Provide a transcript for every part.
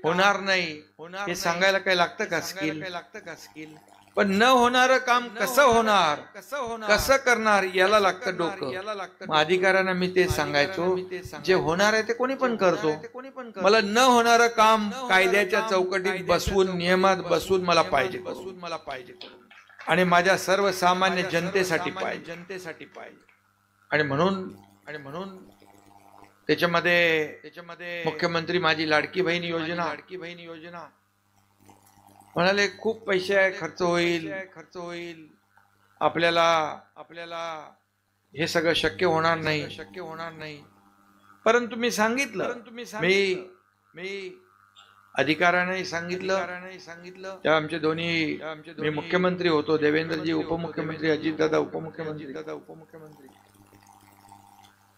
होणार नाही हे सांगायला काय लागतं का स्किल? पण न होणारं काम कसं होणार, कसं करणार याला लागतं डोकं. मग अधिकाऱ्यांना मी ते सांगायचो, जे होणार आहे ते कोणी पण करतो, मला न होणारं काम कायद्याच्या चौकटीत बसवून, नियमात बसवून मला पाहिजे आणि माझ्या सर्वसामान्य जनतेसाठी पाहिजे. आणि म्हणून त्याच्यामध्ये मुख्यमंत्री माझी लाडकी बहीण योजना म्हणाले खूप पैसे खर्च होईल, आपल्याला हे सगळं शक्य होणार नाही. परंतु मी सांगितलं, मी अधिकाऱ्यांनाही सांगितलं, त्या आमचे दोन्ही, मी मुख्यमंत्री होतो, देवेंद्रजी उपमुख्यमंत्री, अजितदादा उपमुख्यमंत्री.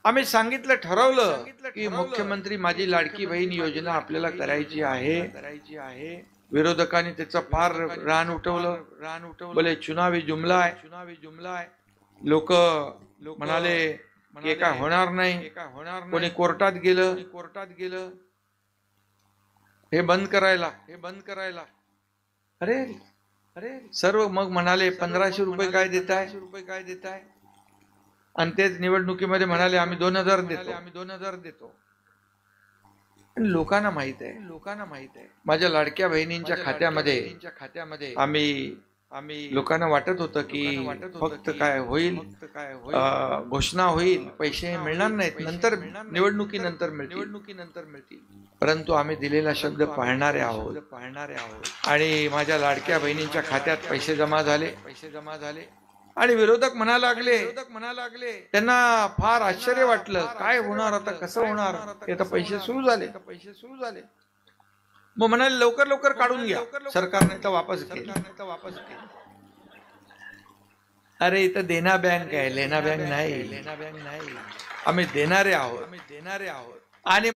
आम्ही सांगितलं, ठरवलं की मुख्यमंत्री माझी लाडकी बहीण योजना आपल्याला करायची आहे. विरोधकांनी त्याचं फार रान उठवलं, बोले चुनावी जुमला आहे. लोक म्हणाले की काय होणार नाही, कोणी कोर्टात गेलं हे बंद करायला. अरे सर्व मग म्हणाले 1500 रुपये काय देताय, आणि तेच निवडणुकीमध्ये म्हणाले आम्ही 2000 देतो. लोकांना माहित आहे माझ्या लाडक्या बहिणींच्या खात्यामध्ये आम्ही लोकांना वाटत होतं की फक्त काय होईल, घोषणा होईल, पैसे मिळणार नाहीत, नंतर निवडणुकीनंतर मिळतील. परंतु आम्ही दिलेला शब्द पाळणारे आहोत आणि माझ्या लाडक्या बहिणींच्या खात्यात पैसे जमा झाले. आणि विरोधक म्हणा लागले, त्यांना फार आश्चर्य वाटलं, काय होणार आता, कसं होणार, आता पैसे सुरू झाले. मग म्हणाले लवकर काढून घ्या, सरकारने तर वापस केले. अरे इथं देना बँक आहे, लेना बँक नाही. आम्ही देणारे आहोत आणि